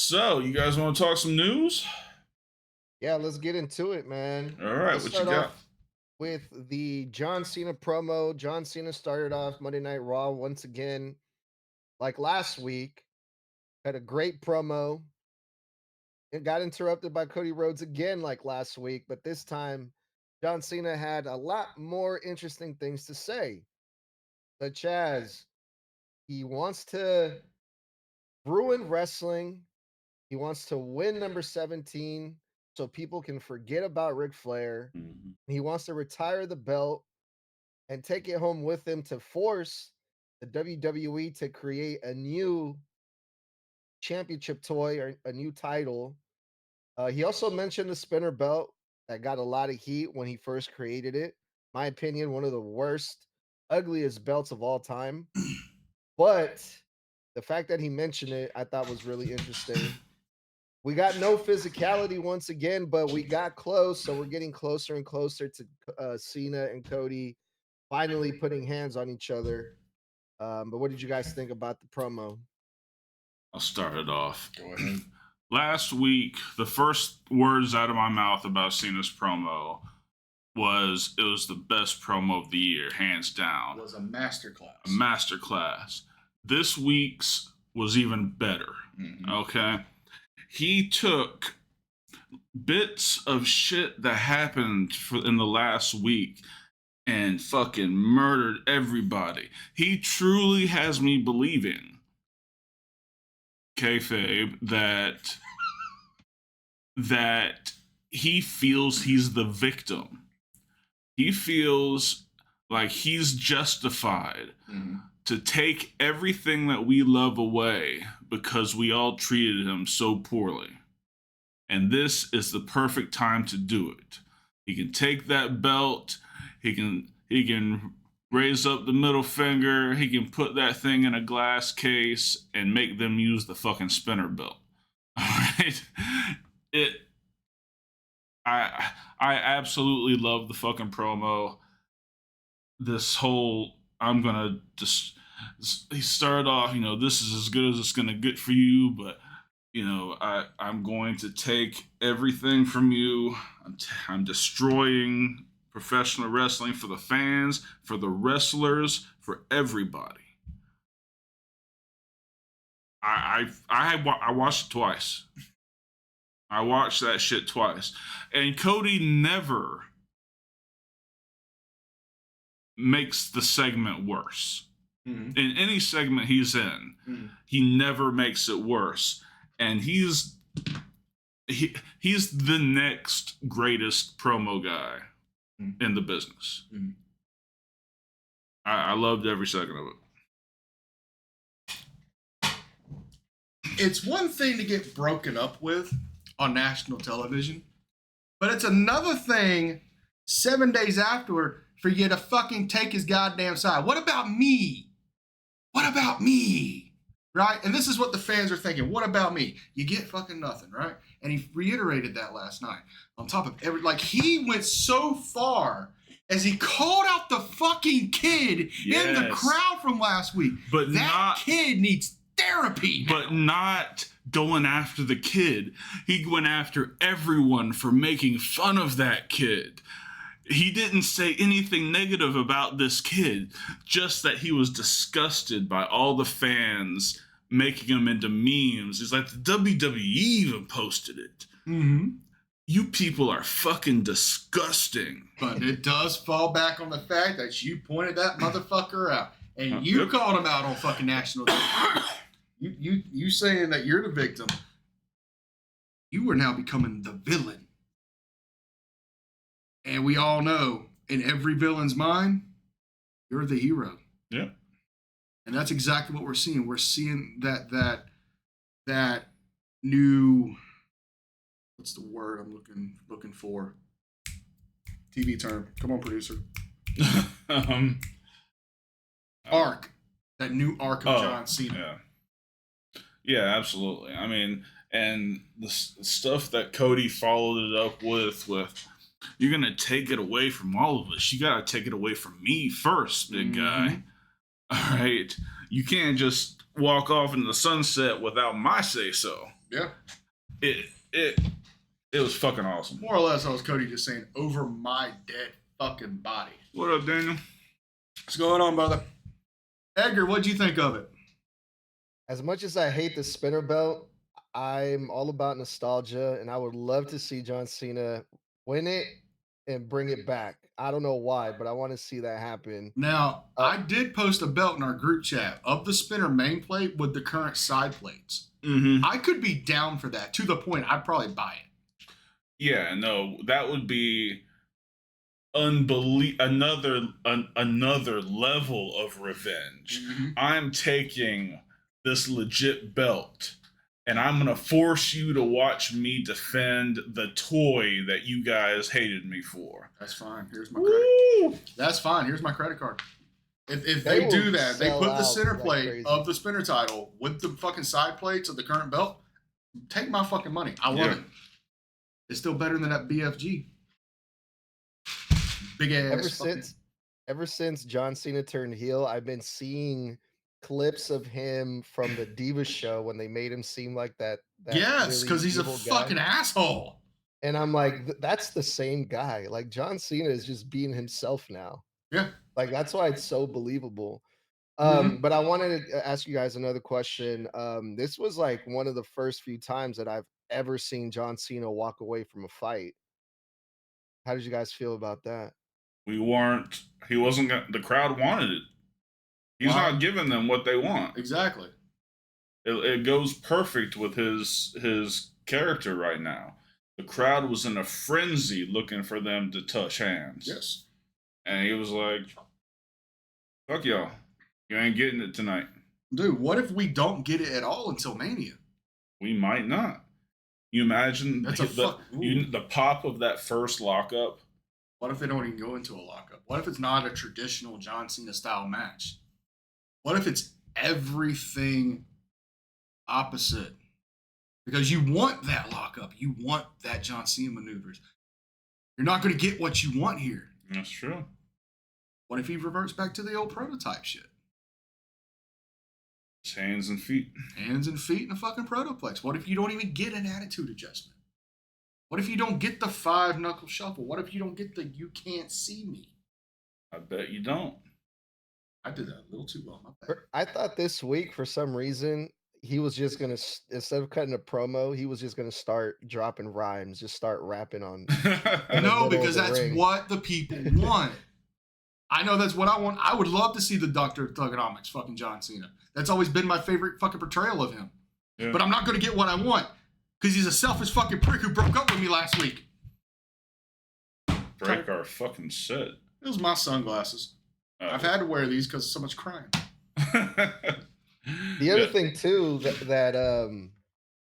So, you guys want to talk some news? Yeah, let's get into it, man. All right, Let's what you start got? off with the John Cena promo. John Cena started off Monday Night Raw once again, like last week. Had a great promo. It got interrupted by Cody Rhodes again, like last week, but this time John Cena had a lot more interesting things to say, such as he wants to ruin wrestling. He wants to win number 17 so people can forget about Ric Flair. Mhm. He wants to retire the belt and take it home with him to force the WWE to create a new championship toy or a new title. He also mentioned the spinner belt that got a lot of heat when he first created it. My opinion, one of the worst, ugliest belts of all time. But the fact that he mentioned it, I thought was really interesting. We got no physicality once again, but we got close. So we're getting closer and closer to Cena and Cody finally putting hands on each other. But what did you guys think about the promo? I'll start it off. Go ahead. Last week, the first words out of my mouth about Cena's promo was it was the best promo of the year, hands down. It was a masterclass. A masterclass. This week's was even better. Mhm. Okay? He took bits of shit that happened in the last week and fucking murdered everybody. He truly has me believing, kayfabe, that he feels he's the victim. He feels like he's justified Mhm. to take everything that we love away because we all treated him so poorly. And this is the perfect time to do it. He can take that belt, he can raise up the middle finger, he can put that thing in a glass case and make them use the fucking spinner belt. All right? I absolutely love the fucking promo. This whole I'm gonna just he started off, this is as good as it's gonna get for you, but I'm going to take everything from you. I'm destroying professional wrestling for the fans, for the wrestlers, for everybody. I watched it twice. I watched that shit twice. And Cody never makes the segment worse. Mhm. In any segment he's in, Mhm. he never makes it worse. And he's the next greatest promo guy Mhm. in the business. Mhm. I loved every second of it. It's one thing to get broken up with on national television, but it's another thing 7 days afterward for you to fucking take his goddamn side. What about me? What about me? Right? And this is what the fans are thinking. What about me? You get fucking nothing, right? And he reiterated that last night. On top of he went so far as he called out the fucking kid in the Yes. crowd from last week. But that kid needs therapy now. But not going after the kid. He went after everyone for making fun of that kid. He didn't say anything negative about this kid, just that he was disgusted by all the fans making him into memes. He's like, the WWE even posted it. Mm-hmm. You people are fucking disgusting. But it does fall back on the fact that you pointed that motherfucker out. And you called him out on fucking national television. You saying that you're the victim. You are now becoming the villain. And we all know, in every villain's mind, you're the hero. Yeah. And that's exactly what we're seeing. We're seeing that new, what's the word I'm looking for? TV term. Come on, producer. Arc. That new arc of John Cena. Yeah, absolutely. I mean, and the stuff that Cody followed it up with you're going to take it away from all of us. You got to take it away from me first, big guy. All right? You can't just walk off into the sunset without my say-so. Yeah. It was fucking awesome. More or less, I was Cody just saying, over my dead fucking body. What up, Daniel? What's going on, brother? Edgar, what'd you think of it? As much as I hate the spinner belt, I'm all about nostalgia, and I would love to see John Cena win it and bring it back. I don't know why, but I want to see that happen. Now, I did post a belt in our group chat of the spinner main plate with the current side plates. Mm-hmm. I could be down for that, to the point I'd probably buy it. Yeah, no, that would be another level of revenge. Mm-hmm. I'm taking this legit belt and I'm gonna force you to watch me defend the toy that you guys hated me for. That's fine. Here's my credit. That's fine. Here's my credit card. If they do that, they put the center plate of the spinner title with the fucking side plates of the current belt, take my fucking money. I love it. It's still better than that BFG. Big ass. Ever since John Cena turned heel, I've been seeing clips of him from the Divas show when they made him seem like that yes, because really he's a fucking asshole. And I'm like, that's the same guy. Like, John Cena is just being himself now. Yeah. Like, that's why it's so believable. But I wanted to ask you guys another question. This was like one of the first few times that I've ever seen John Cena walk away from a fight. How did you guys feel about that? He wasn't gonna, the crowd wanted it. He's not giving them what they want. Exactly. It goes perfect with his character right now. The crowd was in a frenzy looking for them to touch hands. Yes. And he was like, fuck y'all. You ain't getting it tonight. Dude, what if we don't get it at all until Mania? We might not. You imagine the pop of that first lockup? What if they don't even go into a lockup? What if it's not a traditional John Cena style match? What if it's everything opposite? Because you want that lockup. You want that John Cena maneuvers. You're not going to get what you want here. That's true. What if he reverts back to the old prototype shit? It's hands and feet. Hands and feet in a fucking protoplex. What if you don't even get an attitude adjustment? What if you don't get the 5-knuckle shuffle? What if you don't get the you can't see me? I bet you don't. I did that a little too well. I thought this week, for some reason, he was just going to, instead of cutting a promo, he was just going to start dropping rhymes, just start rapping on. No, because that's what the people want. I know that's what I want. I would love to see the Doctor of Thugonomics, fucking John Cena. That's always been my favorite fucking portrayal of him. Yeah. But I'm not going to get what I want because he's a selfish fucking prick who broke up with me last week. Break our fucking set. It was my sunglasses. I've had to wear these because of so much crime. The other thing too that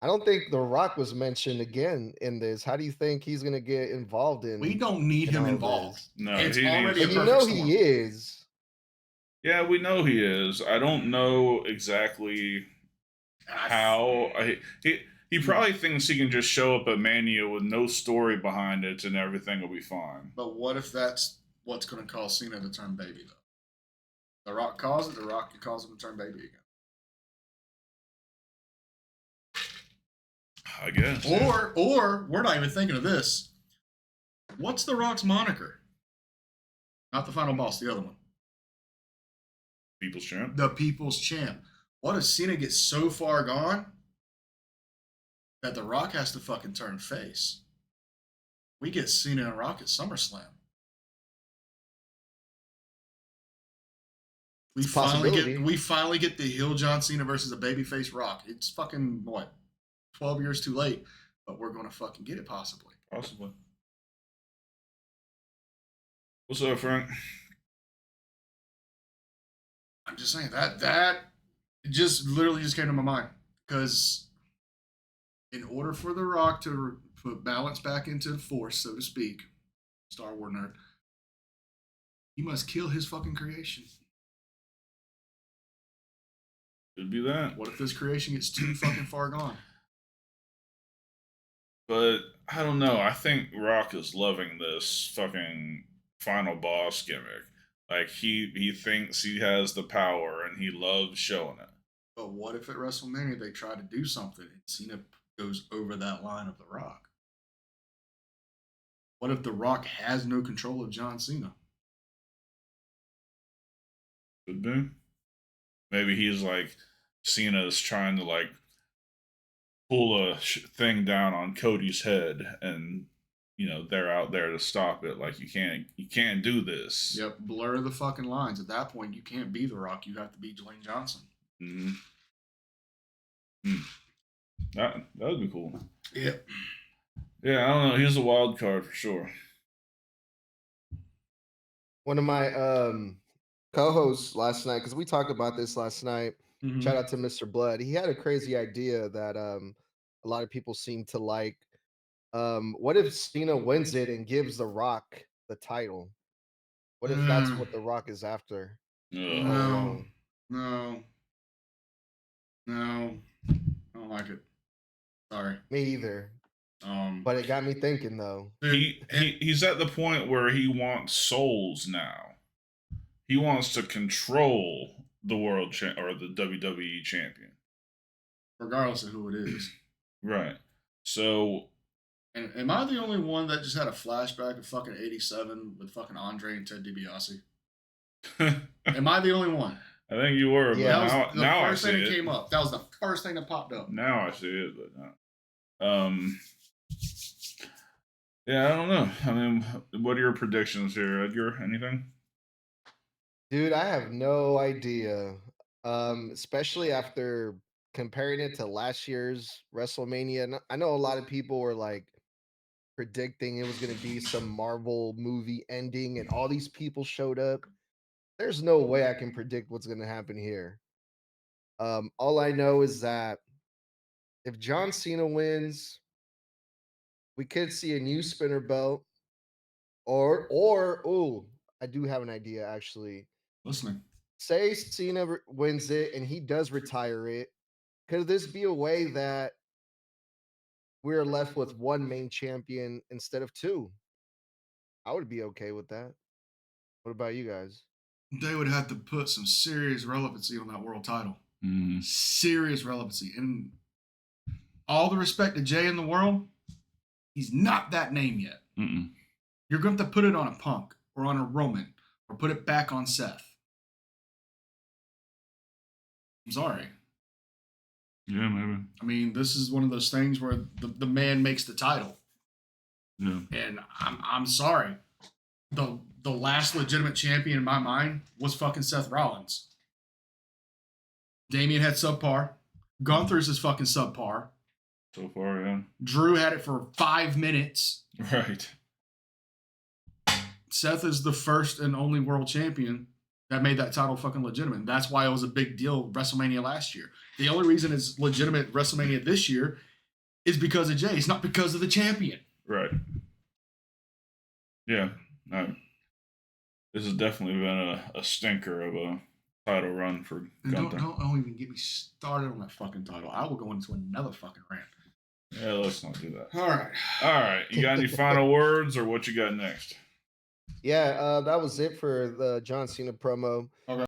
I don't think The Rock was mentioned again in this. How do you think he's gonna get involved in? We don't need him involved. No, it's already a perfect storm. He is. Yeah, we know he is. I don't know exactly how. He probably thinks he can just show up at Mania with no story behind it and everything will be fine. But what if that's what's going to cause Cena to turn baby, though? The Rock calls it, The Rock can cause him to turn baby again. I guess. Or we're not even thinking of this. What's The Rock's moniker? Not the final boss, the other one. People's Champ? The People's Champ. What if Cena gets so far gone that The Rock has to fucking turn face? We get Cena and Rock at SummerSlam. We finally get the heel John Cena versus a babyface Rock. It's fucking, what, 12 years too late, but we're going to fucking get it possibly. Possibly. What's up, Frank? I'm just saying that just literally just came to my mind because in order for The Rock to put balance back into the force, so to speak, Star Wars nerd, he must kill his fucking creation. Could be that. What if this creation gets too fucking far gone? But I don't know. I think Rock is loving this fucking final boss gimmick. Like he thinks he has the power and he loves showing it. But what if at WrestleMania they try to do something and Cena goes over that line of The Rock? What if The Rock has no control of John Cena? Could be. Maybe he's like, Cena's trying to like pull a thing down on Cody's head, and they're out there to stop it. Like, you can't do this. Yep, blur the fucking lines. At that point, you can't be The Rock. You have to be Dwayne Johnson. Mm-hmm. That would be cool. Yep. Yeah, I don't know. He's a wild card for sure. One of my co-hosts last night, because we talked about this last night. Mm-hmm. Shout out to Mr. Blood. He had a crazy idea that a lot of people seem to like. What if Cena wins it and gives The Rock the title? What if that's what The Rock is after? No. I don't like it. Sorry. Me either. But it got me thinking though. He's at the point where he wants souls now. He wants to control the world or the WWE champion, regardless of who it is. Right. So, and am I the only one that just had a flashback of fucking '87 with fucking Andre and Ted DiBiase? Am I the only one? I think you were. Yeah, but now first I see thing that it. came up. That was the first thing that popped up. Now I see it, but not. Yeah, I don't know. I mean, what are your predictions here, Edgar? Anything? Dude, I have no idea. Especially after comparing it to last year's WrestleMania. And I know a lot of people were like predicting it was going to be some Marvel movie ending and all these people showed up. There's no way I can predict what's going to happen here. All I know is that if John Cena wins, we could see a new spinner belt. Or I do have an idea actually. Listening. Say Cena wins it and he does retire it. Could this be a way that we're left with one main champion instead of two? I would be okay with that. What about you guys? They would have to put some serious relevancy on that world title. Mm. Serious relevancy. And all the respect to Jay in the world, he's not that name yet. Mm-mm. You're going to have to put it on a Punk or on a Roman or put it back on Seth. I'm sorry. Yeah, maybe. I mean, this is one of those things where the man makes the title. Yeah. And I'm sorry. The last legitimate champion in my mind was fucking Seth Rollins. Damian had subpar. Gunther's is fucking subpar. So far, yeah. Drew had it for 5 minutes. Right. Seth is the first and only world champion that made that title fucking legitimate. That's why it was a big deal WrestleMania last year. The only reason it's legitimate WrestleMania this year is because of Jay. It's not because of the champion. Right. Yeah. No. This has definitely been a stinker of a title run for Gunther. Don't even get me started on that fucking title. I will go into another fucking rant. Yeah, let's not do that. All right. All right. You got any final words or what you got next? Yeah, that was it for the John Cena promo. Okay.